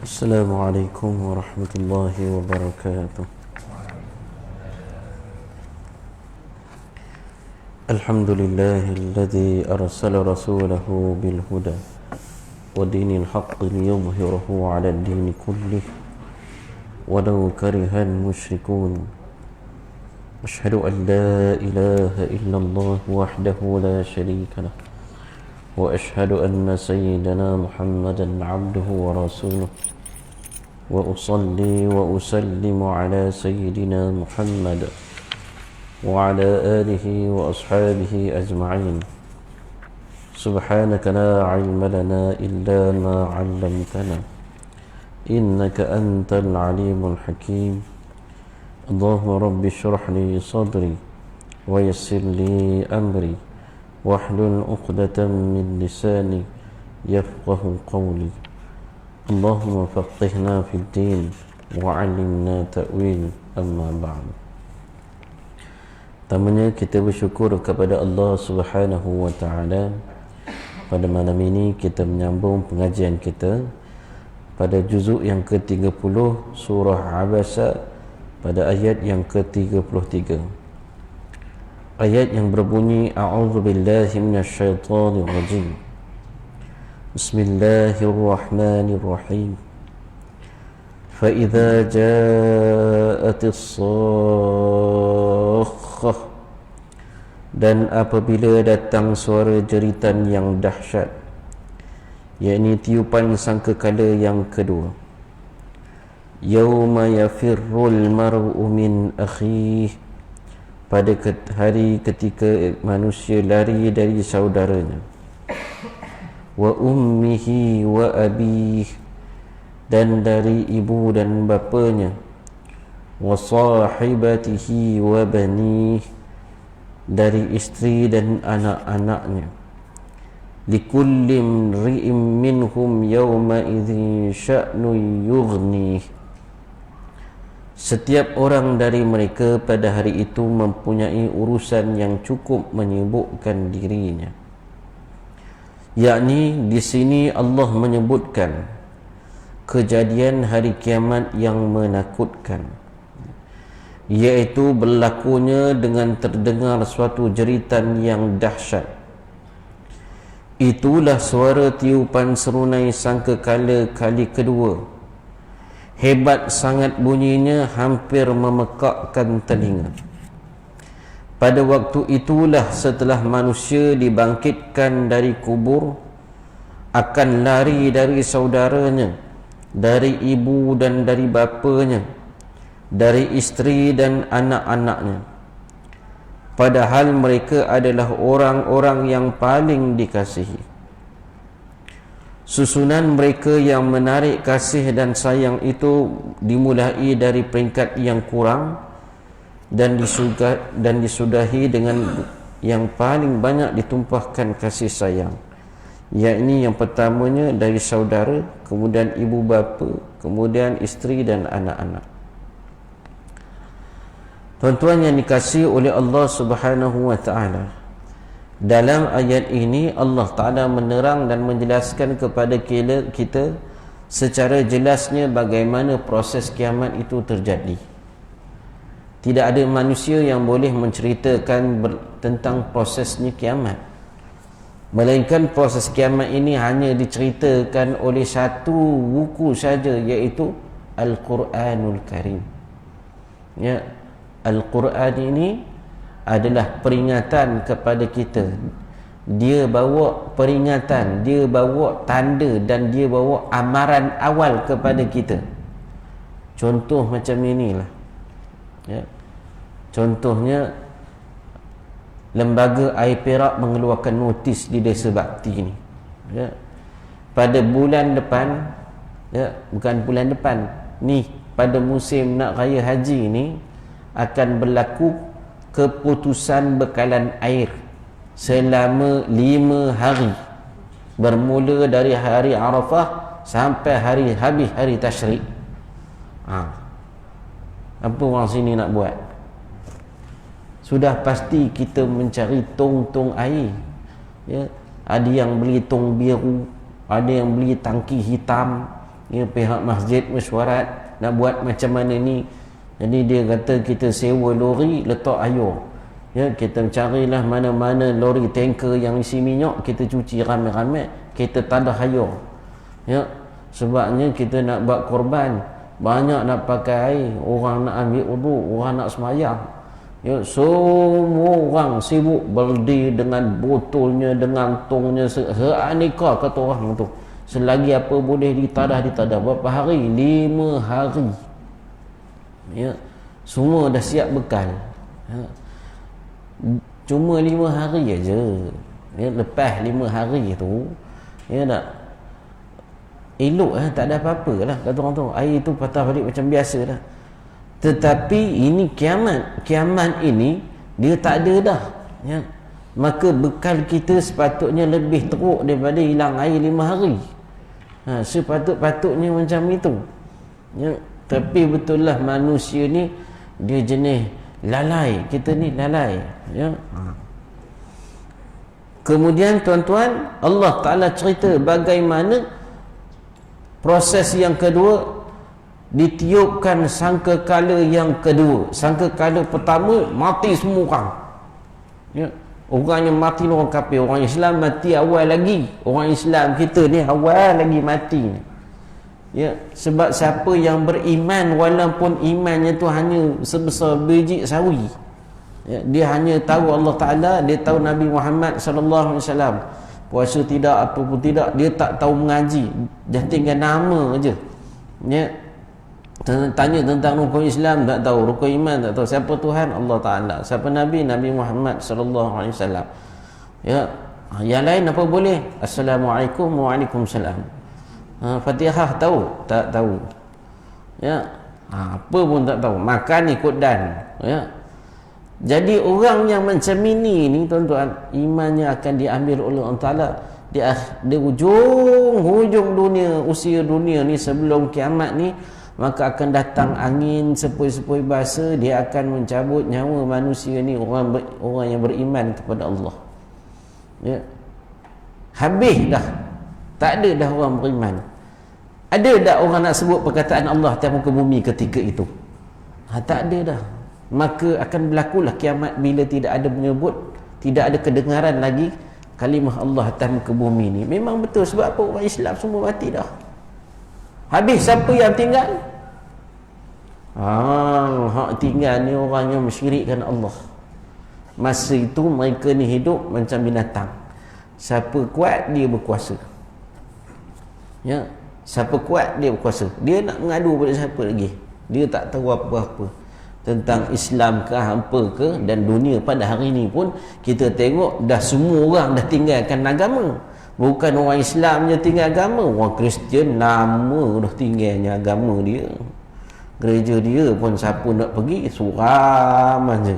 السلام عليكم ورحمة الله وبركاته. الحمد لله الذي أرسل رسوله بالهدى ودين الحق ليظهره على الدين كله ولو كره المشركون. أشهد أن لا إله إلا الله وحده لا شريك له وأشهد أن سيدنا محمدا عبده ورسوله وأصلي وأسلم على سيدنا محمد وعلى آله وأصحابه أجمعين. سبحانك لا علم لنا إلا ما علمتنا إنك أنت العليم الحكيم. اللهم رب اشرح لي صدري ويسر لي أمري واحلل عقدة من لساني يفقه قولي. اللهم فقهنا في الدين وعلمنا تأويل. أما بعد. Pertamanya kita bersyukur kepada Allah Subhanahu wa taala. Pada malam ini kita menyambung pengajian kita pada juzuk yang ke-30 surah Abasa pada ayat yang ke-33. Ayat yang berbunyi a'udzubillahi minasyaitonir rajim. Bismillahirrahmanirrahim. Fa idza ja'atis sakhah, dan apabila datang suara jeritan yang dahsyat, yakni tiupan sangkakala yang kedua. Yauma yafirrul mar'u min akhihi, pada hari ketika manusia lari dari saudaranya. Wa ummihi wa abih, dan dari ibu dan bapanya. Wa sahibatihi wa banih, dari isteri dan anak-anaknya. Likulli imri'in minhum yawma idzin sya'nun yughnih, setiap orang dari mereka pada hari itu mempunyai urusan yang cukup menyibukkan dirinya. Yakni di sini Allah menyebutkan kejadian hari kiamat yang menakutkan, iaitu berlakunya dengan terdengar suatu jeritan yang dahsyat. Itulah suara tiupan serunai sangkakala kali kedua. Hebat sangat bunyinya, hampir memekakkan telinga. Pada waktu itulah setelah manusia dibangkitkan dari kubur, akan lari dari saudaranya, dari ibu dan dari bapanya, dari isteri dan anak-anaknya. Padahal mereka adalah orang-orang yang paling dikasihi. Susunan mereka yang menarik kasih dan sayang itu dimulai dari peringkat yang kurang dan disudahi dengan yang paling banyak ditumpahkan kasih sayang, yakni yang pertamanya dari saudara, kemudian ibu bapa, kemudian isteri dan anak-anak. Tuan-tuan yang dikasihi oleh Allah Subhanahu wa taala, dalam ayat ini Allah Ta'ala menerang dan menjelaskan kepada kita secara jelasnya bagaimana proses kiamat itu terjadi. Tidak ada manusia yang boleh menceritakan tentang prosesnya kiamat, melainkan proses kiamat ini hanya diceritakan oleh satu buku saja, iaitu Al-Quranul Karim. Ya, Al-Quran ini adalah peringatan kepada kita. Dia bawa peringatan, dia bawa tanda, dan dia bawa amaran awal kepada kita. Contoh macam inilah, ya. Contohnya, Lembaga Air Perak mengeluarkan notis di Desa Bakti ni, ya. Pada bulan depan, ya, bukan bulan depan ni, pada musim nak raya haji ni akan berlaku keputusan bekalan air selama 5 hari, bermula dari hari Arafah sampai habis hari Tasyrik. Apa orang sini nak buat? Sudah pasti kita mencari tong-tong air, ya. Ada yang beli tong biru, ada yang beli tangki hitam, Ya, pihak masjid mesyuarat nak buat macam mana ni. Jadi dia kata kita sewa lori letak air. Ya, kita carilah mana-mana lori tanker yang isi minyak, kita cuci ramai-ramai, kita tadah air. Ya, sebabnya kita nak buat korban, banyak nak pakai air, orang nak ambil wudu, orang nak semayang. Ya, semua orang sibuk berdiri dengan botolnya, dengan tongnya, seaneka kata orang tu. Selagi apa boleh ditadah. Berapa hari? 5 hari. Ya, semua dah siap bekal. Ya, cuma 5 hari aja. Ya, lepas 5 hari tu, ya tak elok tak ada apa-apa lah kata orang tu. Air tu patah balik macam biasa dah. Tetapi ini kiamat ini dia tak ada dah. Ya, maka bekal kita sepatutnya lebih teruk daripada hilang air 5 hari. Sepatutnya macam itu. Ya, tapi betul lah manusia ni dia jenis lalai. Kita ni lalai. Ya. Kemudian tuan-tuan, Allah Ta'ala cerita bagaimana proses yang kedua, ditiupkan sangkakala yang kedua. Sangkakala pertama mati semua orang. Ya, orang yang mati ni orang kafir. Orang Islam mati awal lagi. Orang Islam kita ni awal lagi mati. Ya, sebab siapa yang beriman walaupun imannya tu hanya sebesar biji sawi. Ya, dia hanya tahu Allah Ta'ala, dia tahu Nabi Muhammad sallallahu alaihi wasallam. Puasa tidak ataupun tidak, dia tak tahu mengaji, dia tinggal nama aja. Ya, tanya tentang rukun Islam tak tahu, rukun iman tak tahu, siapa Tuhan Allah Ta'ala, siapa Nabi Muhammad sallallahu alaihi wasallam. Ya, yang lain apa boleh? Assalamualaikum, waalaikumsalam. Fatihah tahu? Tak tahu. Ya, apa pun tak tahu. Makan ikut dan. Ya. Jadi orang yang macam ini ni tuan-tuan, imannya akan diambil oleh Allah Ta'ala di hujung dunia, usia dunia ni sebelum kiamat ni. Maka akan datang angin sepoi-sepoi bahasa, dia akan mencabut nyawa manusia ni, orang yang beriman kepada Allah. Ya, habis dah, tak ada dah orang beriman. Ada tak orang nak sebut perkataan Allah atas muka bumi ketika itu? Tak ada dah. Maka akan berlakulah kiamat bila tidak ada menyebut, tidak ada kedengaran lagi kalimah Allah atas muka bumi ni. Memang betul. Sebab apa? Orang Islam semua mati dah. Habis siapa yang tinggal? Hak tinggal ni orang yang mensyirikkan Allah. Masa itu mereka ni hidup macam binatang. Siapa kuat dia berkuasa. Ya, siapa kuat dia berkuasa. Dia nak mengadu pada siapa lagi? Dia tak tahu apa-apa tentang Islam ke apa ke. Dan dunia pada hari ni pun kita tengok dah semua orang dah tinggalkan agama. Bukan orang Islam je tinggal agama, orang Kristian nama dah tinggalnya agama dia. Gereja dia pun siapa nak pergi suram aja.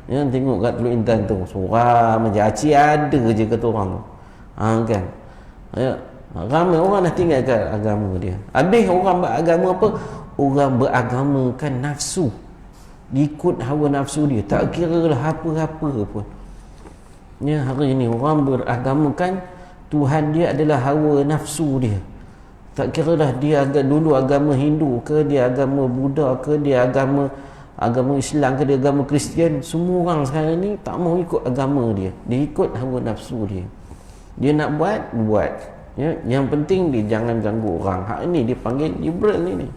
Ya, tengok kat Teluk Intan tu suram aja, aci ada je kata orang tu. Kan. Ya, ramai orang dah tinggalkan agama dia. Habis orang beragama apa? Orang beragamakan nafsu, ikut hawa nafsu dia, tak kira lah apa-apa pun. Ya, hari ini orang beragamakan Tuhan dia adalah hawa nafsu dia. Tak kira lah dia dulu agama Hindu ke, dia agama Buddha ke, dia agama Islam ke, dia agama Kristian. Semua orang sekarang ni tak mau ikut agama dia, dia ikut hawa nafsu dia. Dia nak buat. Ya, yang penting dia jangan ganggu orang. Hak ini dia panggil liberal ni.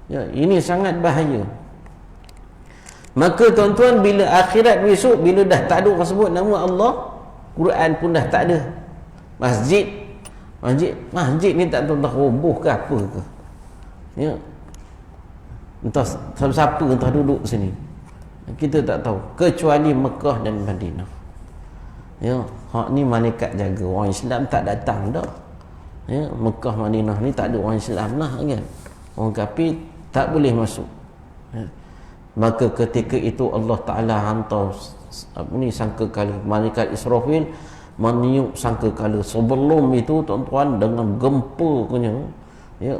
Ya, ini sangat bahaya. Maka tuan-tuan, bila akhirat besok, bila dah tak ada orang sebut nama Allah, Quran pun dah tak ada. Masjid ni tak tahu roboh ke apa ke. Ya, entah siapa entah duduk sini, kita tak tahu, kecuali Mekah dan Madinah. Ya, hak ni malaikat jaga, orang Islam tak datang dah. Ya, Mekah Madinah ni tak ada orang Islam lah kan. Orang kafir tak boleh masuk. Ya. Maka ketika itu Allah Ta'ala hantar sangkakala, malaikat Israfil meniup sangkakala. Sebelum itu tuan-tuan, dengan gempanya, ya,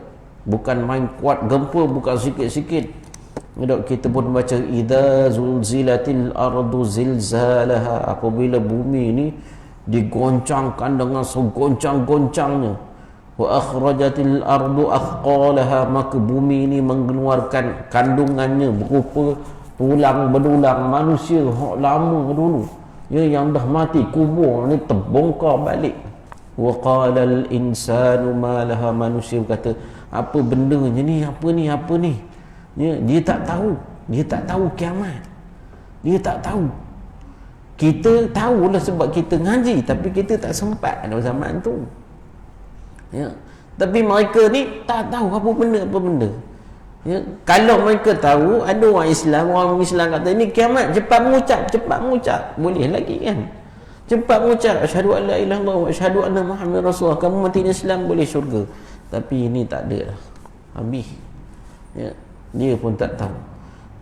bukan main kuat gempa, bukan sikit-sikit. Kita pun baca idza zulzilatil ardu zilzalaha, apabila bumi ini digoncangkan dengan segoncang-goncangnya. wa akhrajatil ardu athqalaha, maka bumi ini mengeluarkan kandungannya berupa tulang belulang manusia lama dulu, ya, yang dah mati, kubur ni terbongkar balik. Wa qala al insanu ma laha, manusia kata, apa bendanya ni, apa ni, ya, dia tak tahu kiamat, dia tak tahu. Kita tahulah sebab kita ngaji, tapi kita tak sempat dalam zaman tu, ya. Tapi mereka ni tak tahu apa benda, ya. Kalau mereka tahu, ada orang Islam kata ni kiamat, cepat mengucap, boleh lagi kan, cepat mengucap asyhadu an la ilaha illallah wa asyhadu anna muhammadar rasulullah, kamu mati di Islam boleh syurga. Tapi ini tak ada dah, habis, ya. Dia pun tak tahu.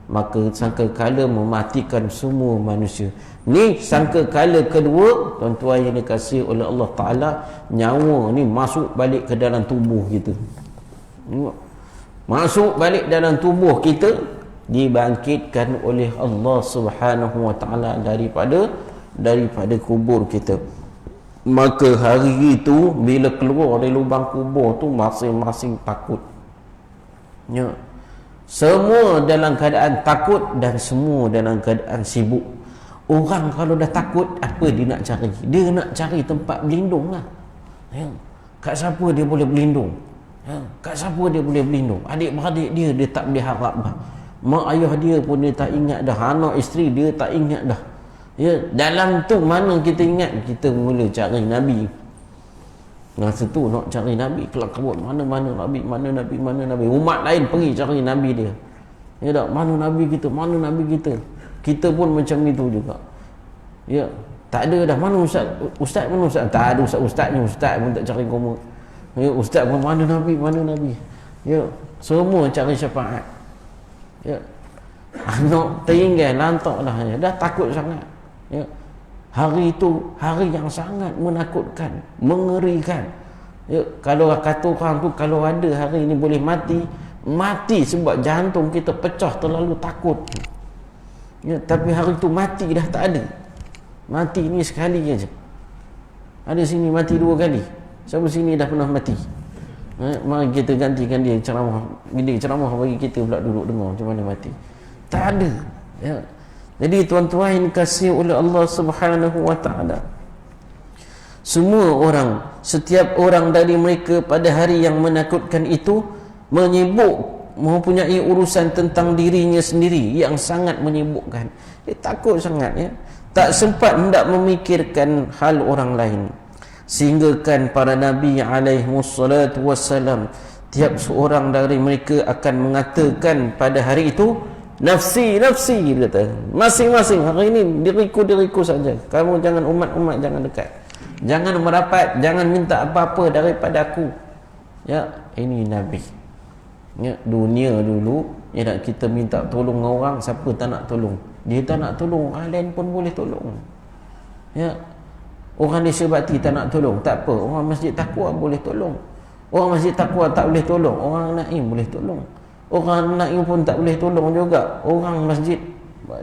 Maka sangka kala mematikan semua manusia. Ni sangka kala kedua, tuan-tuan yang dikasihi oleh Allah Ta'ala, nyawa ni masuk balik ke dalam tubuh kita. Masuk balik dalam tubuh kita, dibangkitkan oleh Allah Subhanahu Wa Ta'ala daripada kubur kita. Maka hari itu bila keluar dari lubang kubur tu, masing-masing takut, ya. Semua dalam keadaan takut dan semua dalam keadaan sibuk. Orang kalau dah takut, apa dia nak cari? Dia nak cari tempat berlindung lah, ya. Kat siapa dia boleh berlindung, ya. Kat siapa dia boleh berlindung? Adik-beradik dia tak boleh harap dah. Mak ayah dia pun dia tak ingat dah. Anak isteri dia tak ingat dah, ya. Dalam tu mana kita ingat? Kita mula cari Nabi. Masa tu nak cari Nabi, kelam kabut, mana Nabi, umat lain pergi cari Nabi dia, ya tak, mana Nabi kita. Kita pun macam itu juga, ya. Tak ada dah, mana ustaz, tak ada ustaznya pun tak cari kamu, ya. Ustaz pun mana Nabi, ya. Semua cari syafaat, ya. Anak tertinggal lantak dah, ya. Dah takut sangat, ya. Hari itu hari yang sangat menakutkan, mengerikan, ya. Kalau kata orang tu, kalau ada hari ini boleh mati sebab jantung kita pecah terlalu takut, ya. Tapi hari itu mati dah tak ada. Mati ni sekali aja. Ada sini mati 2 kali. Siapa sini dah pernah mati? Mari kita gantikan dia ceramah. Dia ceramah bagi kita pula duduk dengar macam mana mati. Tak ada, ya. Jadi tuan-tuan yang dikasihi oleh Allah Subhanahu Wa Ta'ala, semua orang, setiap orang dari mereka pada hari yang menakutkan itu menyibuk, mempunyai urusan tentang dirinya sendiri yang sangat menyibukkan. Dia takut sangat, ya. Tak sempat hendak memikirkan hal orang lain. Sehinggakan para Nabi alaihimussalatu wassalam, tiap seorang dari mereka akan mengatakan pada hari itu, nafsi, dia kata, masing-masing hari ini diriku saja. Kamu jangan, umat jangan dekat, jangan merapat, jangan minta apa-apa daripada aku, ya. Ini Nabi, ya. Dunia dulu, ya, nak kita minta tolong orang, siapa tak nak tolong? Dia tak nak tolong, orang lain pun boleh tolong, ya. Orang desa bakti tak nak tolong, tak apa, orang masjid takwa boleh tolong. Orang masjid takwa tak boleh tolong, orang Naim boleh tolong. Orang Naim pun tak boleh tolong juga, orang masjid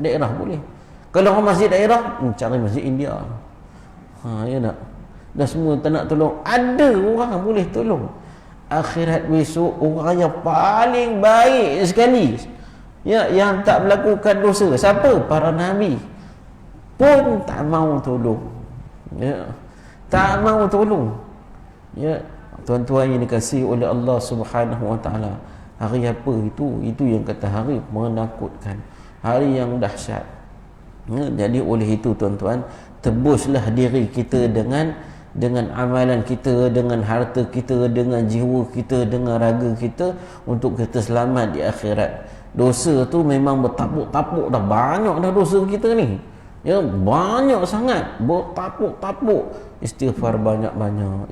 daerah boleh. Kalau orang masjid daerah, cari masjid India, ya tak? Dah semua tak nak tolong. Ada orang boleh tolong. Akhirat besok, orang yang paling baik sekali, ya, yang tak melakukan dosa, siapa? Para Nabi pun tak mau tolong, ya. Tak mau tolong, ya. Tuan-tuan yang dikasihi oleh Allah Subhanahu Wa Ta'ala, hari apa itu? Itu yang kata hari menakutkan, hari yang dahsyat, ya. Jadi oleh itu tuan-tuan, tebuslah diri kita dengan amalan kita, dengan harta kita, dengan jiwa kita, dengan raga kita, untuk kita selamat di akhirat. Dosa tu memang bertapuk-tapuk dah, banyak dah dosa kita ni, ya, banyak sangat, bertapuk-tapuk. Istighfar banyak-banyak,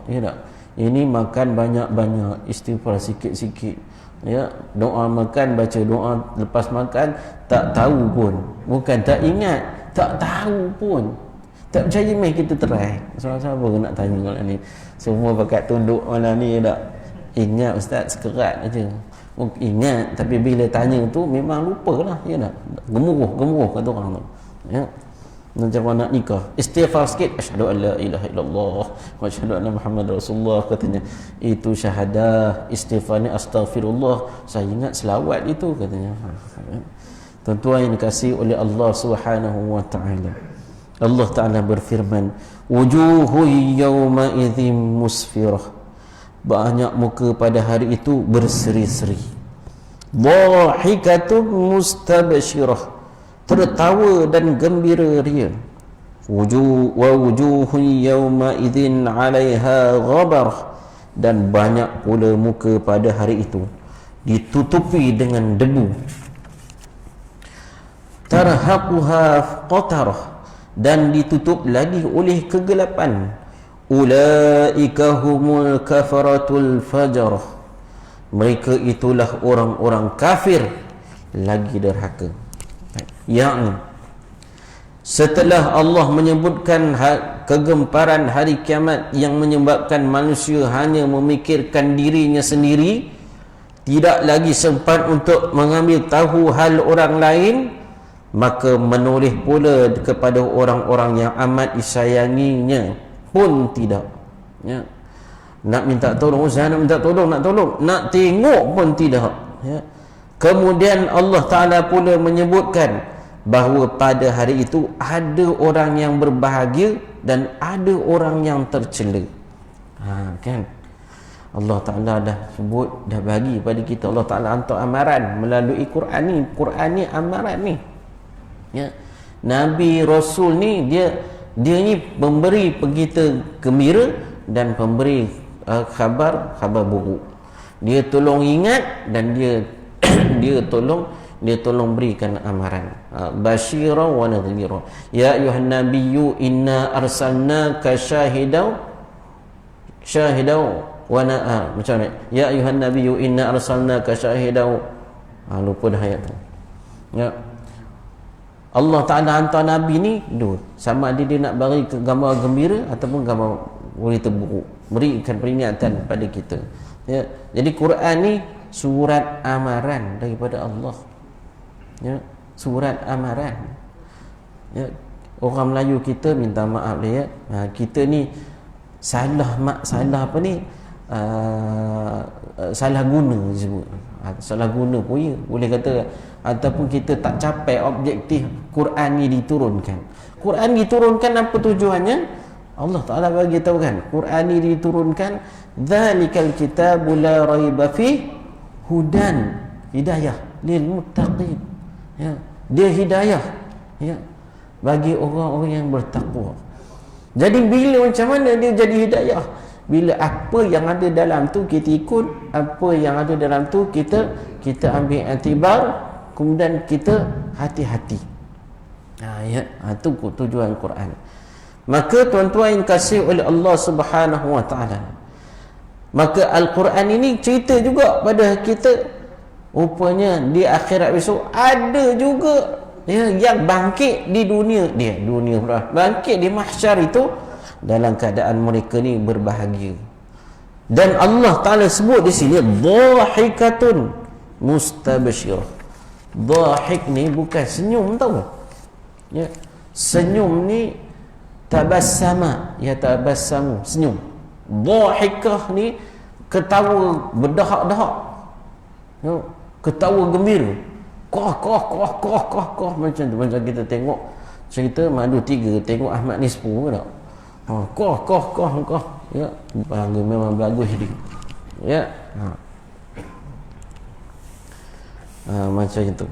ya tak? Ini makan banyak-banyak, istighfar sikit-sikit, ya. Doa makan, baca doa lepas makan, tak tahu pun, bukan tak ingat, tak tahu pun. Tak percaya, mai kita try. Siapa nak tanya malam ni? Semua pakat tunduk malam ni, ya tak? Ingat ustaz, sekerat aja. Ingat, tapi bila tanya tu memang lupa lah, ya tak? Gemuruh kata orang tu, ya. macam nak nikah, istighfar sikit, asyhadu an la ilaha illallah wa asyhadu anna muhammad rasulullah, katanya itu syahadah. Istighfar ni astaghfirullah, saya ingat selawat itu, katanya. Tuan-tuan yang dikasihi oleh Allah Subhanahu wa taala, Allah Taala berfirman, wujuhu yawma idzim musfirah, banyak muka pada hari itu berseri-seri, dhahikatun mustabsyirah, tertawa dan gembira ria. Wujuhun yawma idzin 'alaiha ghabar, dan banyak pula muka pada hari itu ditutupi dengan debu. Tarhaquha qatarah, dan ditutup lagi oleh kegelapan. Ulaika humul kafaratul fajarah, mereka itulah orang-orang kafir lagi derhaka. Yang setelah Allah menyebutkan kegemparan hari kiamat yang menyebabkan manusia hanya memikirkan dirinya sendiri, tidak lagi sempat untuk mengambil tahu hal orang lain, maka menoleh pula kepada orang-orang yang amat disayanginya pun tidak, ya. Nak minta tolong, usaha nak minta tolong, nak tengok pun tidak, ya. Kemudian Allah Ta'ala pula menyebutkan bahawa pada hari itu ada orang yang berbahagia dan ada orang yang tercela. Kan Allah Ta'ala dah sebut, dah bagi pada kita. Allah Ta'ala hantar amaran melalui Quran ni. Quran ni amaran ni, ya. Nabi Rasul ni dia ni memberi kita gembira dan pemberi khabar buruk. Dia tolong ingat dan dia dia tolong berikan amaran. Basyira wa nadhira. Ya ayuhan nabiyyu inna arsalnaka syahidan wa macam ni. Ya ayuhan nabiyyu inna arsalnaka syahidan. Lupa dah ayat tu. Ya. Allah Ta'ala hantar Nabi ni dua, sama ada dia nak bagi gambar gembira ataupun gambar berita buruk, berikan peringatan pada kita, ya. Jadi Quran ni surat amaran daripada Allah, ya. Surat amaran, ya. Orang Melayu kita minta maaf dia, ya. Kita ni salah apa ni, salah guna disebut. Salah guna pun ya, boleh kata, ataupun kita tak capai objektif Quran ni diturunkan. Quran diturunkan apa tujuannya? Allah Ta'ala bagi tahu kan, Quran ni diturunkan dzalikal kitabu la raiba fi hudan, hidayah lil muttaqin, ya. Dia hidayah, ya, bagi orang-orang yang bertakwa. Jadi bila macam mana dia jadi hidayah? Bila apa yang ada dalam tu kita ikut, apa yang ada dalam tu kita ambil iktibar, kemudian kita hati-hati. Ya, itu tujuan Quran. Maka tuan-tuan yang kasih oleh Allah Subhanahu wa taala, maka Al-Quran ini cerita juga pada kita, rupanya di akhirat besok ada juga, ya, yang bangkit di dunia pula, bangkit di mahsyar itu dalam keadaan mereka ni berbahagia. Dan Allah Ta'ala sebut di sini dhahikatun mustabsyirah. Dhahik ni bukan senyum, tahu, ya. Senyum ni tabassama, ya, tabassamu, senyum. Dhahikah ni ketawa berdahak-dahak, ya, ketawa gembira, koh macam tu. Macam kita tengok cerita Madu 3, tengok Ahmad Nispu ke tak? Koh, ya, memang bagus dia, ya. Macam itu.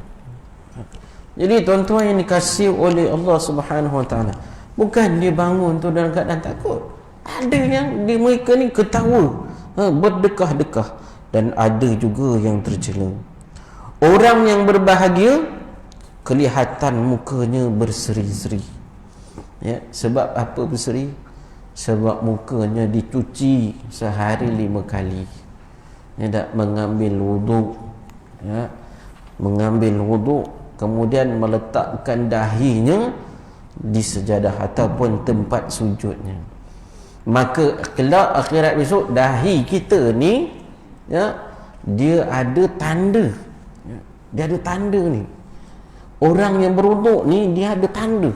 Jadi tuan-tuan yang dikasihi oleh Allah Subhanahu wa taala, bukan dia bangun tu dalam keadaan takut. Ada yang mereka ni ketawa, berdekah-dekah, dan ada juga yang tercela. Orang yang berbahagia kelihatan mukanya berseri-seri, ya. Sebab apa berseri? Sebab mukanya dicuci sehari 5 kali, ya, tak mengambil wuduk, ya, mengambil wuduk, kemudian meletakkan dahinya di sejadah ataupun tempat sujudnya. Maka kelak akhirat besok dahi kita ni, ya, dia ada tanda, ya, dia ada tanda ni. Orang yang berwuduk ni dia ada tanda.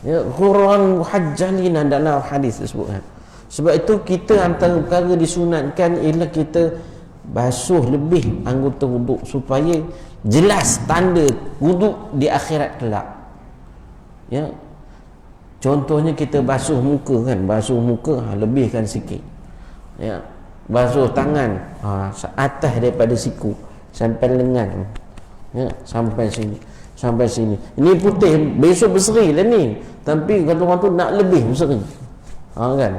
Ya, ghurran muhajjalina dalam hadis disebutkan. Sebab itu kita antara perkara disunatkan ialah kita basuh lebih anggota wuduk supaya jelas tanda wuduk di akhirat kelak. Ya. Contohnya kita basuh muka kan, basuh muka lebihkan sikit. Ya. Basuh tangan atas daripada siku sampai lengan. Ya, sampai sini. Sampai sini. Ini putih, besok berseri lah ni. Tapi kata orang tu nak lebih berseri. Kan?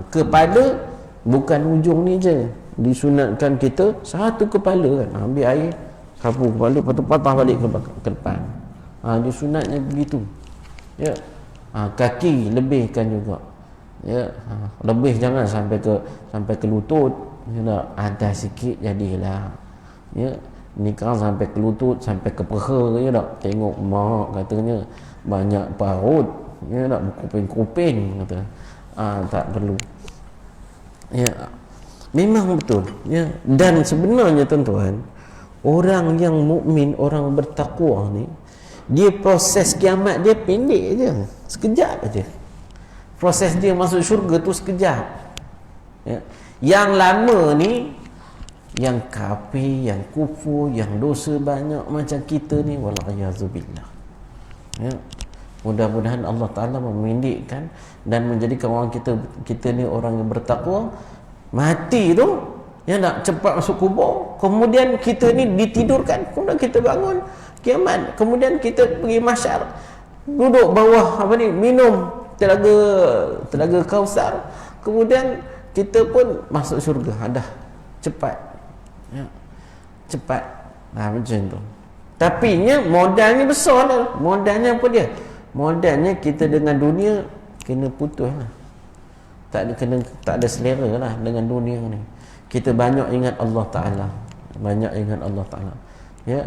Kepada bukan ujung ni je. Disunatkan kita satu kepala kan. Ambil air, sapu kepala, lepas tu patah balik ke depan. Disunatnya begitu. Ya. Kaki lebihkan juga. Ya. Lebih jangan sampai ke lutut. Ya, atas sikit jadilah. Ya. Ni kan sampai ke lutut, sampai ke peha je tak. Tengok mak katanya banyak parut, ya tak, berkuping-kuping kata. Tak perlu. Ya. Memang betul, ya. Dan sebenarnya tuan-tuan, orang yang mukmin, orang bertakwa ni, dia proses kiamat dia pendek je. Sekejap aja. Proses dia masuk syurga tu sekejap. Ya. Yang lama ni, yang kafir, yang kufur, yang dosa banyak macam kita ni, wallahiyazubillah. Ya. Mudah-mudahan Allah Ta'ala memendekkan dan menjadikan orang kita ni orang yang bertakwa. Mati tu, ya nak cepat masuk kubur, kemudian kita ni ditidurkan, kemudian kita bangun kiamat, kemudian kita pergi mahsyar, duduk bawah minum telaga Kausar, kemudian kita pun masuk syurga. Dah cepat. Ya. Cepat. Macam tu. Tapi nya modalnya besar lah. Modalnya apa dia? Modalnya kita dengan dunia kena putus lah. Tak ada selera lah dengan dunia ni. Kita banyak ingat Allah Ta'ala. Banyak ingat Allah Ta'ala. Ya.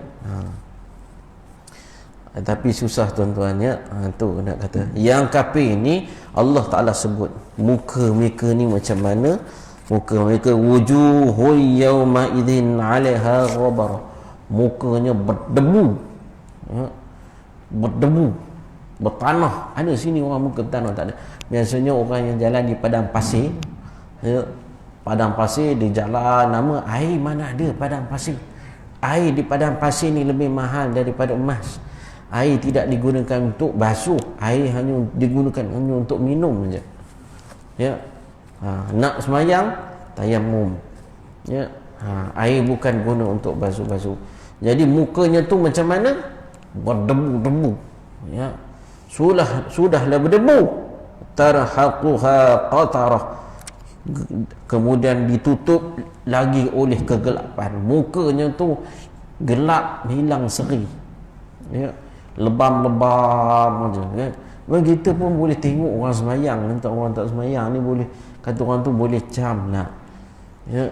Tapi susah tuan-tuan, ya. Tu nak kata. Yang kafir ni Allah Ta'ala sebut muka mereka ni macam mana. Muka mereka wujuhul yawma idzin 'alaiha ghabar. Mukanya berdebu. Ya. Berdebu, bertanah. Ada sini orang muka bertanah tak ada. Biasanya orang yang jalan di padang pasir, ya, padang pasir di jalan nama air, mana ada padang pasir. Air di padang pasir ni lebih mahal daripada emas. Air tidak digunakan untuk basuh, air hanya digunakan hanya untuk minum saja. Ya. Nak semayang tayamum. Ya. Air bukan guna untuk basuh-basuh. Jadi mukanya tu macam mana? Berdebu-debu. Ya. Sudahlah berdebu. Tarhaquha qatarah. Kemudian ditutup lagi oleh kegelapan. Mukanya tu gelap, hilang seri. Ya. Lebam-lebam aja. Ya. Kita pun boleh tengok orang semayang, entah orang tak semayang ni boleh, kata orang tu boleh cam lah. Ya.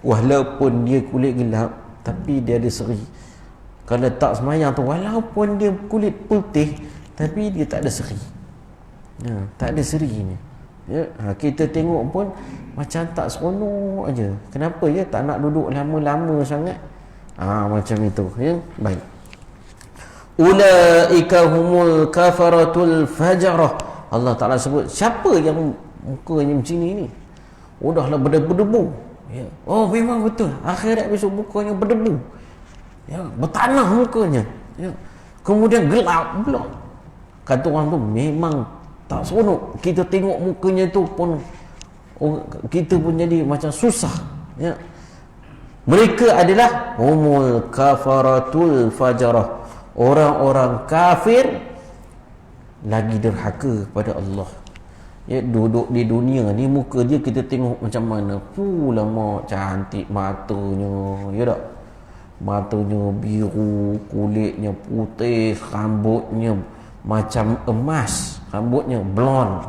Walaupun dia kulit gelap, tapi dia ada seri. Kalau tak semayang tu, walaupun dia kulit putih, tapi dia tak ada seri. Ya, tak ada seri ni. Ya, kita tengok pun macam tak seronok aja. Kenapa ya tak nak duduk lama-lama sangat? Macam itu. Ya, baik. Ulaika humul kafaratul fajarah. Allah Ta'ala sebut siapa yang mukanya macam ni? Udahlah berdebu-debu. Ya. Oh, memang betul. Akhirat besok mukanya berdebu. Ya, bertanah mukanya. Ya. Kemudian gelap pula. Kata orang tu memang tak seronok. Kita tengok mukanya tu pun kita pun jadi macam susah. Ya. Mereka adalah humul kafaratul fajarah. Orang-orang kafir lagi derhaka kepada Allah. Ya, duduk di dunia ni muka dia kita tengok macam mana. Lama cantik matanya, ya tak? Matanya biru, kulitnya putih, rambutnya macam emas, rambutnya blond.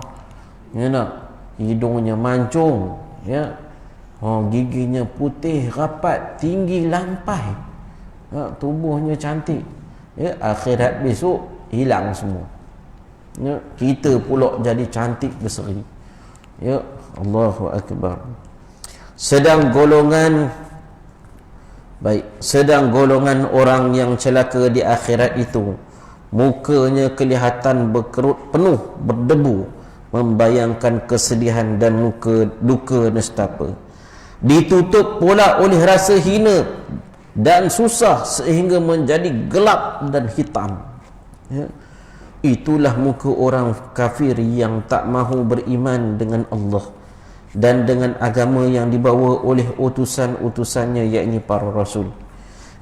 Ya tak? Hidungnya mancung, ya. Giginya putih, rapat, tinggi, lampai. Ya, tubuhnya cantik. Ya, akhirat besok hilang semua. Ya, kita pula jadi cantik berseri. Ya, Allahu Akbar. Sedang golongan orang yang celaka di akhirat itu Mukanya kelihatan berkerut penuh berdebu, membayangkan kesedihan dan muka duka nestapa. Ditutup pula oleh rasa hina dan susah sehingga menjadi gelap dan hitam. Ya. Itulah muka orang kafir yang tak mahu beriman dengan Allah dan dengan agama yang dibawa oleh utusan-utusannya, yakni para rasul.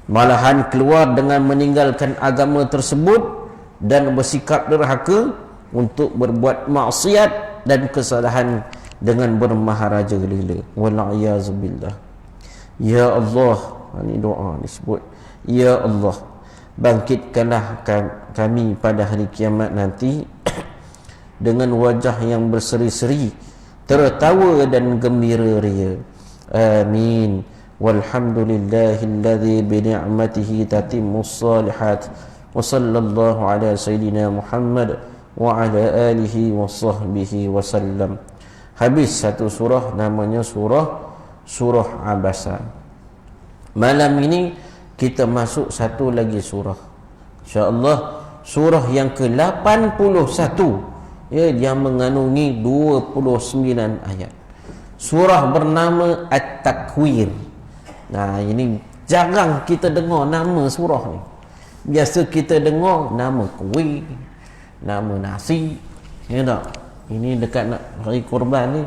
Malahan keluar dengan meninggalkan agama tersebut dan bersikap derhaka untuk berbuat maksiat dan kesalahan dengan bermaharaja lila. Wal'iyazubillah. Ya Allah, ini doa disebut, ya Allah, bangkitkanlah kami pada hari kiamat nanti dengan wajah yang berseri-seri, tertawa dan gembira ria. Amin. Walhamdulillahilladzi bi ni'matihi tatimmus shalihat. Wa sallallahu ala sayyidina Muhammad wa ala alihi wa sahbihi wa sallam. Habis satu surah, namanya surah Abasa. Malam ini kita masuk satu lagi surah, insya-Allah, surah yang ke-81, ya, yang mengandungi 29 ayat. Surah bernama At-Takwir. Nah, ini jarang kita dengar nama surah ni. Biasa kita dengar nama kuih, nama nasi, ya tak? Ini dekat nak hari korban ni,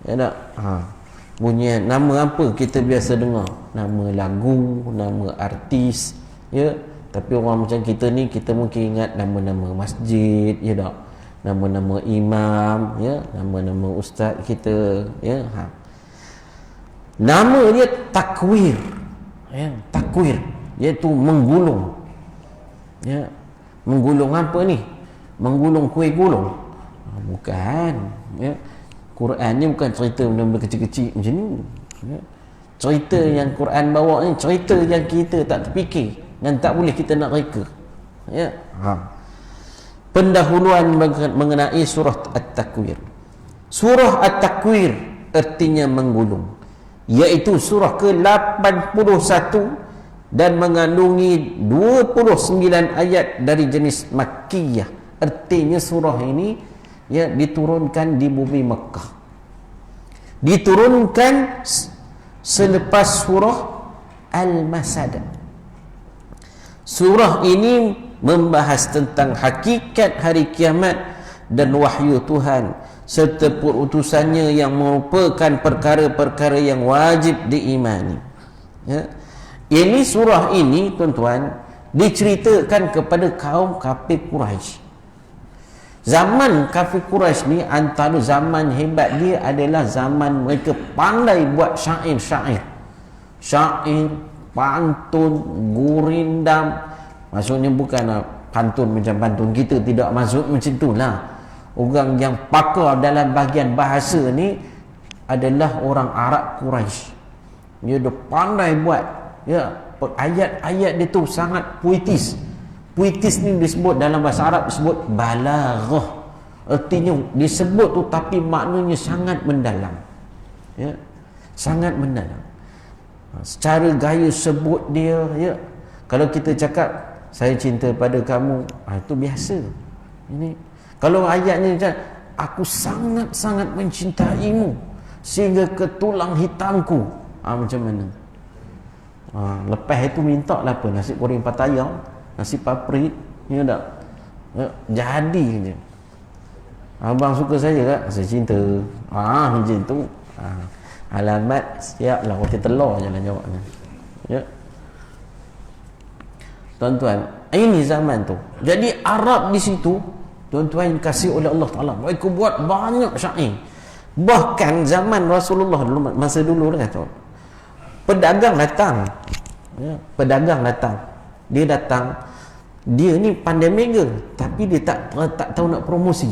ya tak? Bunyi nama apa kita biasa dengar? Nama lagu, nama artis, ya. Tapi orang macam kita ni, kita mungkin ingat nama-nama masjid, ya tak? Nama-nama imam, ya, nama-nama ustaz kita, ya. Nama dia takwir, ya, takwir, iaitu menggulung. Ya, menggulung apa ni? Menggulung kuih gulung? Bukan, ya. Quran ni bukan cerita benda-benda kecil-kecil macam ni, ya. Cerita yang Quran bawa ni cerita yang kita tak terfikir dan tak boleh kita nak reka, ya. Pendahuluan mengenai surah At-Takwir. Surah At-Takwir artinya menggulung, iaitu surah ke-81 dan mengandungi 29 ayat dari jenis Makkiyah. Artinya surah ini, ya, diturunkan di bumi Mekah, diturunkan selepas surah Al-Masad. Surah ini membahas tentang hakikat hari kiamat dan wahyu Tuhan serta perutusannya yang merupakan perkara-perkara yang wajib diimani, ya. Ini surah ini, tuan-tuan, diceritakan kepada kaum kafir Quraisy. Zaman kafir Quraisy ni, antara zaman hebat dia adalah zaman mereka pandai buat syair-syair, pantun, gurindam. Maksudnya bukan pantun macam pantun kita, tidak, maksud macam itulah. Orang yang pakar dalam bahagian bahasa ni adalah orang Arab Quraisy. Dia pandai buat, ya, ayat-ayat dia tu sangat puitis. Puitis ni disebut dalam bahasa Arab disebut balaghah. Artinya disebut tu tapi maknanya sangat mendalam, ya, sangat mendalam. Secara gaya sebut dia, ya, kalau kita cakap saya cinta pada kamu, itu biasa. Ini kalau ayatnya macam aku sangat-sangat mencintaimu sehingga ke tulang hitamku, macam mana? Lepas itu minta lah apa, nasi goreng pattaya, nasi paprit, ya tak? Ya, jadi je. Abang suka saya tak? Saya cinta. Macam tu. Alamat siap lah, roti telur je lah jawabnya, ya. Tuan-tuan, ini zaman tu. Jadi Arab di situ, tuan-tuan kasih oleh Allah Ta'ala, mereka buat banyak syair. Bahkan zaman Rasulullah dulu, masa dulu kan, pedagang datang, ya, pedagang datang. Dia datang, dia ni pandai mega, tapi dia tak tahu nak promosi.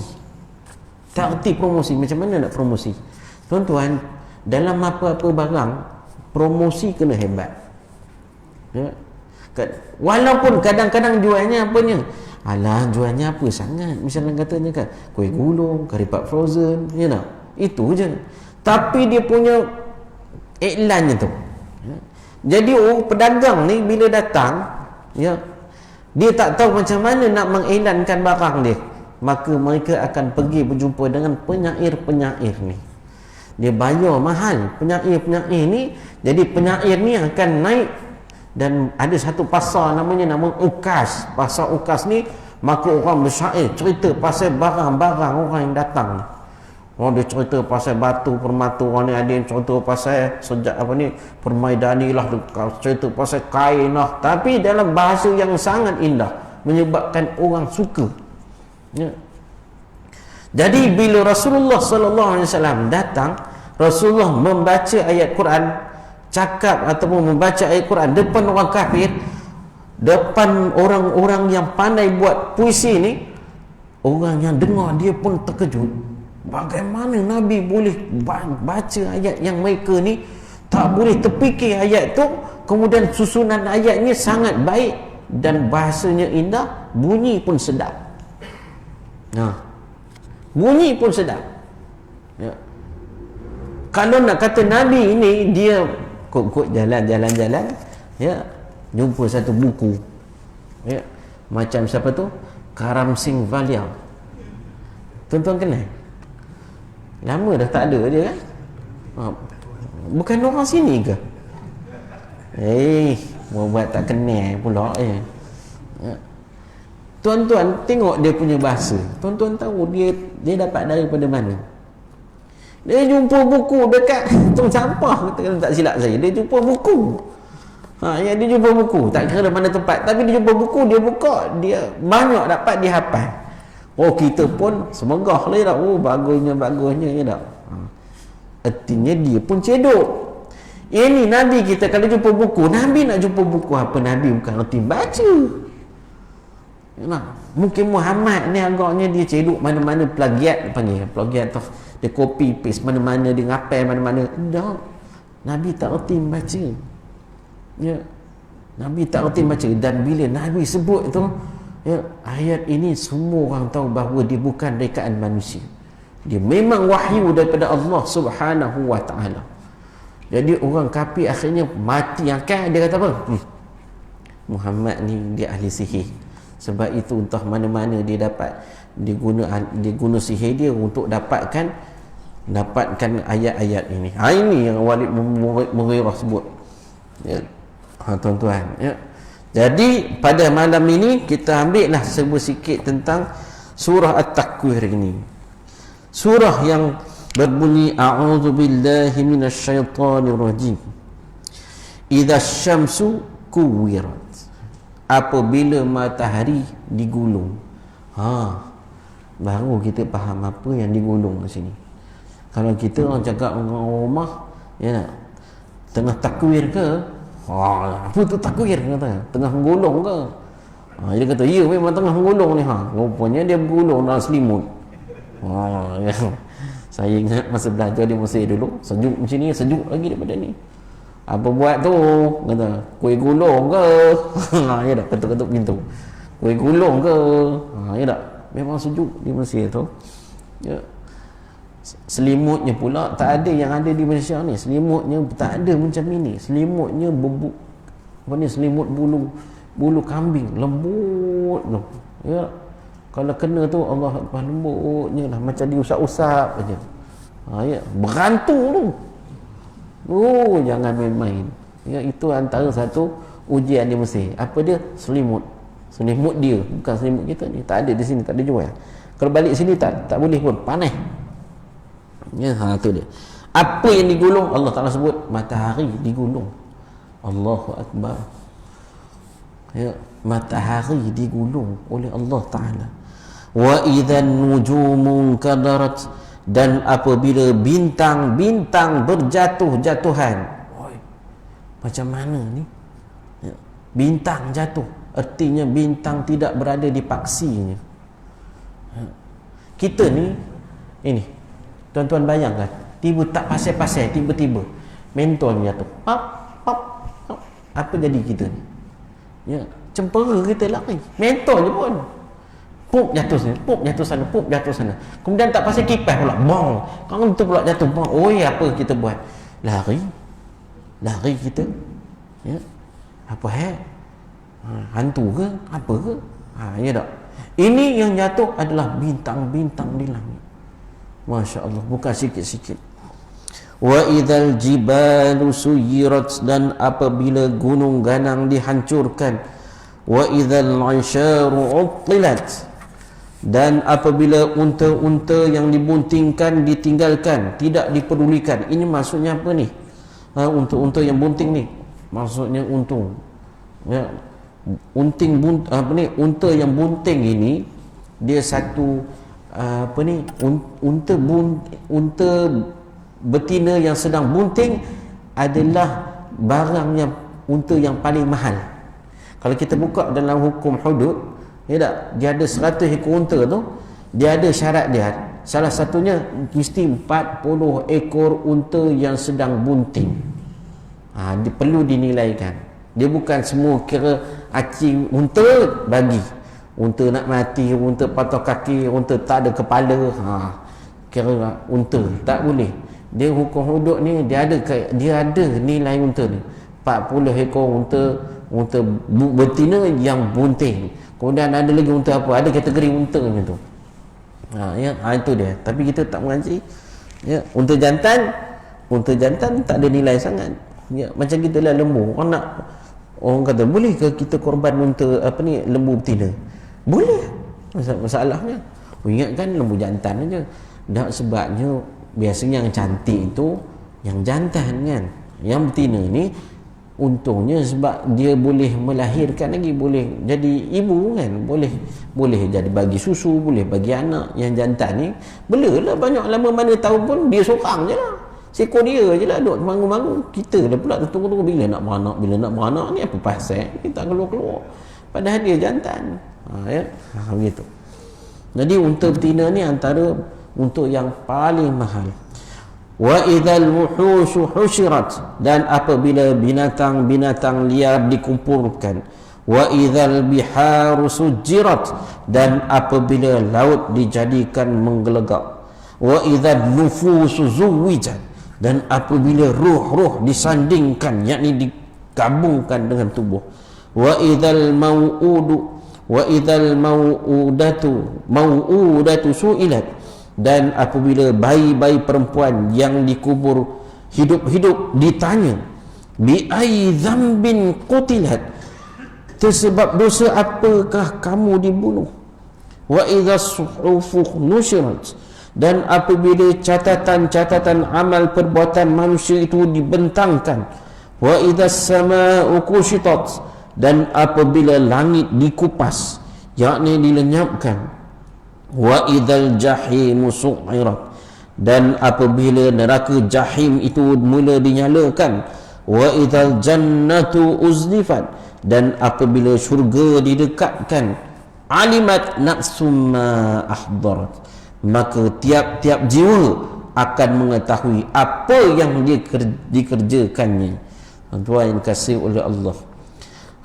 Tak erti promosi, macam mana nak promosi. Tuan-tuan, dalam apa-apa barang, promosi kena hebat, ya. Walaupun kadang-kadang jualnya apanya, alah jualnya apa sangat, misalnya katanya kan kuih gulung, karipat frozen, ya tak? Itu je. Tapi dia punya iklannya tu, ya. Jadi pedagang ni bila datang, ya, Dia tak tahu macam mana nak mengiklankan barang dia. Maka mereka akan pergi berjumpa dengan penyair-penyair ni. Dia bayar mahal penyair-penyair ni. Jadi penyair ni akan naik, dan ada satu pasar namanya nama Ukas. Pasar Ukas ni, maka orang bersyair cerita pasal barang-barang orang yang datang. Orang dia cerita pasal batu permata, orang ni ada yang cerita pasal sejak apa ni permaidani lah, cerita pasal kain lah, tapi dalam bahasa yang sangat indah menyebabkan orang suka. Ya. Jadi bila Rasulullah sallallahu alaihi wasallam datang, Rasulullah membaca ayat Quran, cakap ataupun membaca ayat Quran depan orang kafir, depan orang-orang yang pandai buat puisi ni, orang yang dengar dia pun terkejut. Bagaimana Nabi boleh baca ayat yang mereka ni tak boleh terfikir ayat tu, kemudian susunan ayatnya sangat baik dan bahasanya indah, bunyi pun sedap. Bunyi pun sedap. Ya. Kalau nak kata Nabi ini dia kok jalan-jalan, ya, jumpa satu buku, ya, macam siapa tu, Karam Singh Valia. Tuan-tuan kenal? Lama dah tak ada dia kan? Bukan orang sini ke? Buat tak kenal pula. Ya. Tuan-tuan tengok dia punya bahasa. Tuan-tuan tahu dia dapat daripada mana? Dia jumpa buku dekat tong sampah, tak silap saya. Dia jumpa buku. Dia jumpa buku, tak kira mana tempat, tapi dia jumpa buku, dia buka, dia banyak dapat dia hafal. Kita pun semegah lah dah. Bagusnya ya dah. Artinya dia pun cedok. Ini Nabi kita kalau jumpa buku, Nabi nak jumpa buku apa? Nabi bukan reti baca. Mungkin Muhammad ni agaknya dia cedok mana-mana, plagiat panggil. Plagiat tu dia copy paste mana-mana, dia ngapal mana-mana. Tak. Nabi tak reti baca. Ya. Nabi tak reti baca. Dan bila Nabi sebut tu, ya, ayat ini semua orang tahu bahawa dia bukan rekaan manusia. Dia memang wahyu daripada Allah Subhanahu wa ta'ala. Jadi orang kafir akhirnya mati akal. Dia kata apa? Muhammad ni dia ahli sihir. Sebab itu entah mana-mana dia dapat, dia guna sihir dia untuk dapatkan ayat-ayat ini. Ini yang Walid Mughirah sebut. Ya. Tuan-tuan, ya. Jadi pada malam ini kita ambillah sikit tentang surah At-Takwir ini. Surah yang berbunyi a'udzubillahi minasyaitonirrajim. Idza syamsu kuwirat. Apabila matahari digulung. Baru kita faham apa yang digulung di sini. Kalau kita orang cakap dengan rumah, ya, tengah takwir ke? Apa tu takwir kata? Tengah menggulung ke? Dia kata, ya memang tengah menggulung ni. Rupanya dia bergulung dalam selimut. Ya. Saya ingat masa belajar di Mesir dulu, sejuk macam ni, sejuk lagi daripada ni. Apa buat tu? Kata, kuih gulung ke? Ya tak, ketuk-ketuk pintu. Kuih gulung ke? Ya tak, memang sejuk di Mesir tu. Ya. Selimutnya pula tak ada yang ada di Malaysia ni. Selimutnya tak ada macam ini. Selimutnya selimut bulu kambing, lembut tu. Ya. Kalau kena tu Allah Akbar, lembutnya lah, macam diusap-usap aja. Ya, berantu tu. Jangan main-main. Ya, itu antara satu ujian di Mesir. Apa dia? Selimut dia, bukan selimut kita ni. Tak ada di sini, tak ada jual. Kalau balik sini tak boleh pun, panas. Ya, tu dia. Apa yang digulung? Allah Ta'ala sebut matahari digulung. Allahu Akbar. Ya, matahari digulung oleh Allah Ta'ala. Wa idzan nujumu kadarat, dan apabila bintang-bintang berjatuh-jatuhan. Macam mana ni? Ya, bintang jatuh, artinya bintang tidak berada di paksinya. Ya. Kita ni ini, tuan-tuan bayangkan, tak pasal-pasal, tiba-tiba mentol jatuh, pap. Apa jadi kita ni? Ya, cempera kita lari, mentol je pun, pup jatuh sini, pup jatuh sana, pup jatuh sana. Kemudian tak pasal kipas pula, bong, kalau tu pula jatuh, bong. Apa kita buat? Lari kita. Ya, apa hal? Hantu ke apa ke? Ya tak? Ini yang jatuh adalah bintang-bintang di langit. Masya Allah, bukan sikit-sikit. Wa idzal jibalu suyirat, dan apabila gunung ganang dihancurkan. Wa idzal 'isyaru 'uttilat, dan apabila unta-unta yang dibuntingkan ditinggalkan, tidak dipedulikan. Ini maksudnya apa ni? Unta-unta yang bunting ni, maksudnya untung. Ya, unta yang bunting ini dia satu unta betina yang sedang bunting adalah barang yang unta yang paling mahal. Kalau kita buka dalam hukum hudud, ya tak, dia ada 100 ekor unta tu, dia ada syarat dia. Salah satunya mesti 40 ekor unta yang sedang bunting. Dia perlu dinilaikan. Dia bukan semua kira acing unta bagi. Unta nak mati, unta patah kaki, unta tak ada kepala, kira unta tak boleh. Dia hukum hudud ni dia ada nilai unta ni. 40 ekor unta betina yang bunting. Kemudian ada lagi unta apa? Ada kategori unta macam tu. Itu dia. Tapi kita tak mengaji. Ya, unta jantan tak ada nilai sangat. Ya, macam kita lah lembu. Orang kata boleh ke kita korban unta lembu betina? Boleh. Masalahnya ingatkan lembu jantan aja. Dah sebabnya biasanya yang cantik itu yang jantan kan. Yang betina ni untungnya sebab dia boleh melahirkan lagi, boleh jadi ibu kan, boleh jadi bagi susu, boleh bagi anak. Yang jantan ni belalah banyak lama mana tahun pun dia seorang je lah, seekor dia je lah duduk bangun-bangun. Kita lah pula tunggu-tunggu bila nak beranak ni apa pasal ni tak keluar-keluar, padahal dia jantan. Begitu. Jadi unta betina ni antara unta yang paling mahal. Wa idzal wuhushu husyirat, dan apabila binatang-binatang liar dikumpulkan. Wa idzal biharu sujirat, dan apabila laut dijadikan menggelegak. Wa idzal nufusu zuwijat, dan apabila ruh-ruh disandingkan, yakni digabungkan dengan tubuh. Wa idzal mau'udatu su'ilat, dan apabila bayi-bayi perempuan yang dikubur hidup-hidup ditanya, bi ai dzambin qutilat, tersebab dosa apakah kamu dibunuh. Wa idzas suhufu nusyirat, dan apabila catatan-catatan amal perbuatan manusia itu dibentangkan. Wa idzas samaa'u kushitat, dan apabila langit dikupas, yakni dilenyapkan. Wa idzal jahimu su'irat, dan apabila neraka jahim itu mula dinyalakan. Wa idzal jannatu uzlifat, dan apabila syurga didekatkan. Alimat nafsum ma ahdarat, maka tiap-tiap jiwa akan mengetahui apa yang dikerjakannya. Tuan yang dikasihi oleh Allah,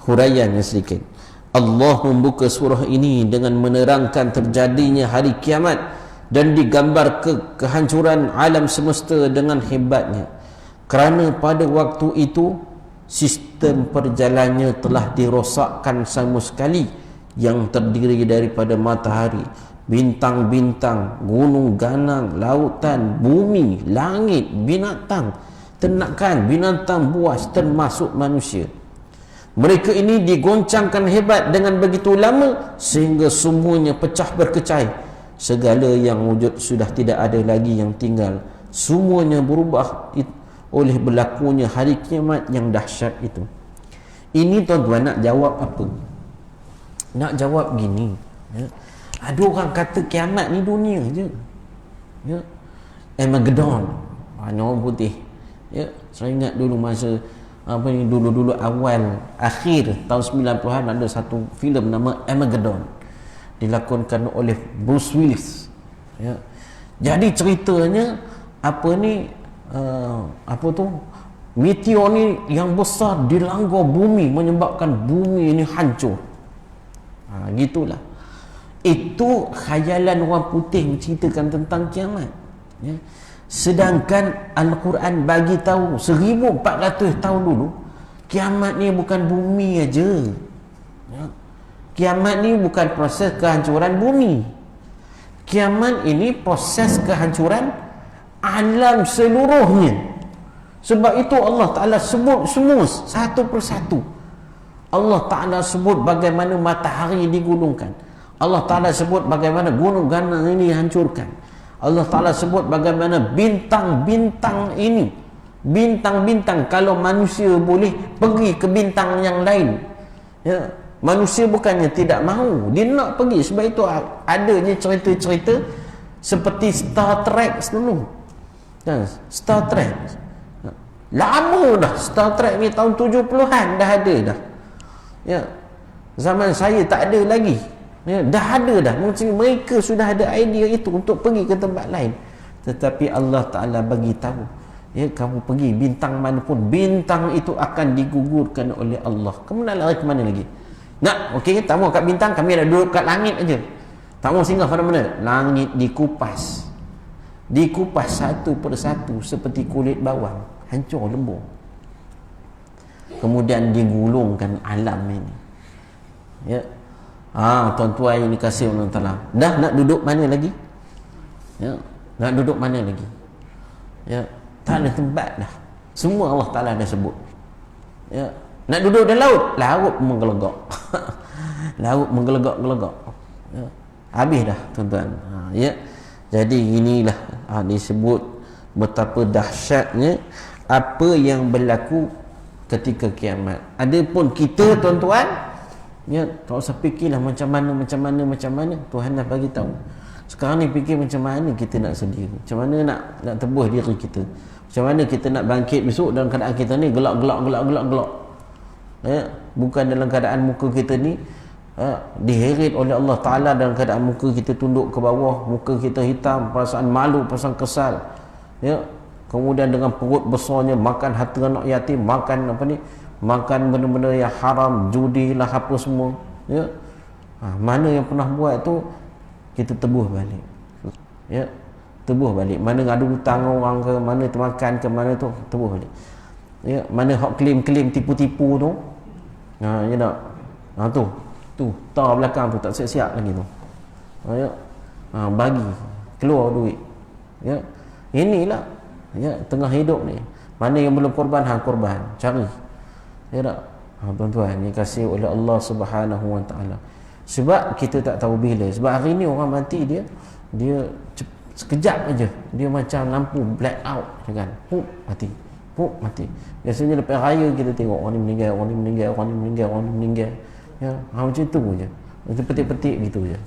huraiannya sedikit. Allah membuka surah ini dengan menerangkan terjadinya hari kiamat dan digambar kehancuran alam semesta dengan hebatnya. Kerana pada waktu itu sistem perjalanannya telah dirosakkan sama sekali, yang terdiri daripada matahari, bintang-bintang, gunung ganang, lautan, bumi, langit, binatang, ternakan, binatang buas, termasuk manusia. Mereka ini digoncangkan hebat dengan begitu lama sehingga semuanya pecah berkecai. Segala yang wujud sudah tidak ada lagi yang tinggal. Semuanya berubah oleh berlakunya hari kiamat yang dahsyat itu. Ini tuan-tuan nak jawab apa? Nak jawab gini, ya. Ada orang kata kiamat ni dunia je, ya. Armageddon, orang putih, ya. Saya ingat dulu masa dulu awal akhir tahun 90-an ada satu filem nama Armageddon, dilakonkan oleh Bruce Willis, ya. Jadi ceritanya meteor ni yang besar dilanggar bumi, menyebabkan bumi ini hancur. Gitulah. Itu khayalan orang putih menceritakan tentang kiamat, ya. Sedangkan Al-Quran bagi tahu 1400 tahun dulu kiamat ni bukan bumi aja, Ya. Kiamat ni bukan proses kehancuran bumi. Kiamat ini proses kehancuran alam seluruhnya. Sebab itu Allah Ta'ala sebut semua satu persatu. Allah Ta'ala sebut bagaimana matahari digulungkan. Allah Ta'ala sebut bagaimana gunung ganang ini hancurkan. Allah Ta'ala sebut bagaimana bintang-bintang ini, bintang-bintang, kalau manusia boleh pergi ke bintang yang lain, ya, manusia bukannya tidak mahu, dia nak pergi. Sebab itu adanya cerita-cerita seperti Star Trek dulu. Ya, Star Trek lama dah. Star Trek ni tahun 70-an dah ada dah. Ya, zaman saya tak ada lagi. Ya, dah ada dah. Mungkin mereka sudah ada idea itu untuk pergi ke tempat lain. Tetapi Allah Ta'ala bagi tahu, ya, kamu pergi bintang mana pun, bintang itu akan digugurkan oleh Allah. Kamu nak lari ke mana lagi? Nak, okey, tak mau kat bintang, kami dah duduk kat langit aja. Tak mau singgah pada mana? Langit dikupas. Dikupas satu persatu seperti kulit bawang, hancur lebur. Kemudian digulungkan alam ini. Ya. Tuan-tuan yang dikasihi Allah Ta'ala, dah nak duduk mana lagi? Ya, nak duduk mana lagi? Ya, tak ada tempat dah. Semua Allah Ta'ala dah sebut. Ya, nak duduk dalam laut, laut menggelegak. Laut menggelegak-gelegak. Ya, habis dah tuan-tuan. Ya, jadi inilah disebut betapa dahsyatnya apa yang berlaku ketika kiamat. Adapun kita tuan-tuan, ya, tak usah fikirlah macam mana Tuhan dah bagi tahu. Sekarang ni fikir macam mana kita nak sedia, macam mana nak tebus diri kita, macam mana kita nak bangkit besok dalam keadaan kita ni gelak. Ya, bukan dalam keadaan muka kita ni diheret oleh Allah Ta'ala dalam keadaan muka kita tunduk ke bawah, muka kita hitam, perasaan malu, perasaan kesal. Ya, kemudian dengan perut besarnya makan harta anak yatim, makan makan benda-benda yang haram, judi lah apa semua. Ya, mana yang pernah buat tu kita tebuh balik. Ya, tebuh balik. Mana ada hutang orang ke, mana termakan ke, mana tu tebuh balik. Ya, mana hak klaim-klaim tipu-tipu tu, ya tak, tu tar belakang tu tak siap-siap lagi tu. Ya, bagi keluar duit. Ya, inilah, ya, tengah hidup ni, mana yang belum korban, korban, cari. Ya tak, tuan-tuan yang kasih oleh Allah Subhanahu Wa Ta'ala. Sebab kita tak tahu bila. Sebab hari ni orang mati dia sekejap aja, dia macam lampu black out, kan, mati. Biasanya lepas raya kita tengok orang ni meninggal. Ya, macam tu je, macam petik-petik gitu je.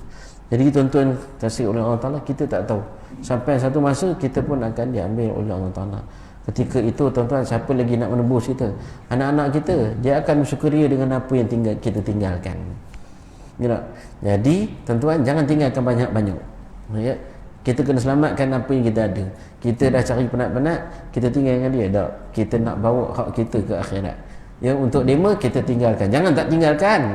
Jadi tuan-tuan kasih oleh Allah Ta'ala, kita tak tahu, sampai satu masa kita pun akan diambil oleh Allah Ta'ala. Ketika itu tuan-tuan, siapa lagi nak menebus kita? Anak-anak kita, dia akan bersyukuria dengan apa yang kita tinggalkan. Ya, jadi tuan-tuan jangan tinggalkan banyak-banyak. Ya, kita kena selamatkan apa yang kita ada. Kita dah cari penat-penat, kita tinggalkan dia. Tak, kita nak bawa hak kita ke akhirat. Ya, untuk dema kita tinggalkan. Jangan tak tinggalkan.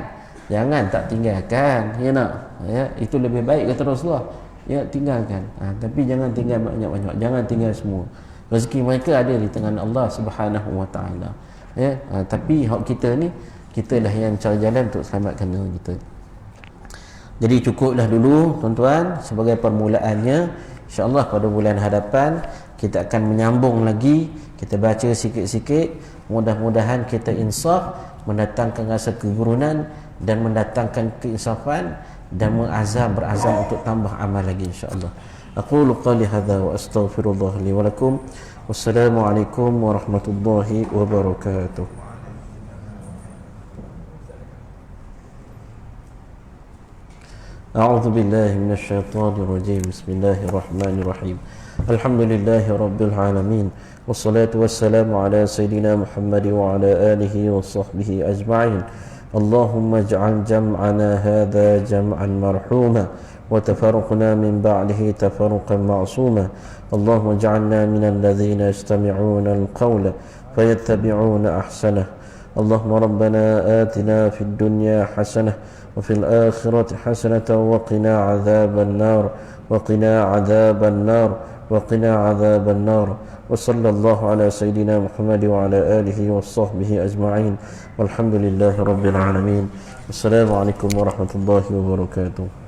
Ya nak. Ya, itu lebih baik kata Rasulullah. Ya, tinggalkan. Tapi jangan tinggal banyak-banyak. Jangan tinggal semua. Rezeki mereka ada di tangan Allah Subhanahu Wa Ta'ala. Ya, tapi hak kita ni, kita lah yang cari jalan untuk selamatkan diri kita. Jadi cukuplah dulu tuan-tuan sebagai permulaannya. InsyaAllah pada bulan hadapan kita akan menyambung lagi. Kita baca sikit-sikit. Mudah-mudahan kita insaf, mendatangkan rasa kegurunan dan mendatangkan keinsafan, dan berazam untuk tambah amal lagi insya-Allah. Aqulu qali hadza wa astaghfirullah li wa lakum. Wassalamualaikum warahmatullahi wabarakatuh. A'udzu billahi minasy syaithanir rajim. Bismillahirrahmanirrahim. Alhamdulillahi rabbil alamin. Wassalatu wassalamu ala sayyidina Muhammad wa ala alihi wa sahbihi ajma'in. Allahumma ij'al jam'ana hadha jam'an marhuma wa tafarruqna min ba'dihi tafarruqan ma'suma. Allahumma ij'alna minal ladzina yastami'una al-qawla fayattabi'una ahsanah. Allahumma rabbana atina fid dunya hasanah wa fil akhirati hasanatan wa qina 'adzaban nar wa qina 'adzaban nar وقنا عذاب النار وصلى الله على سيدنا محمد وعلى آله وصحبه أجمعين والحمد لله رب العالمين. السلام عليكم ورحمة الله وبركاته.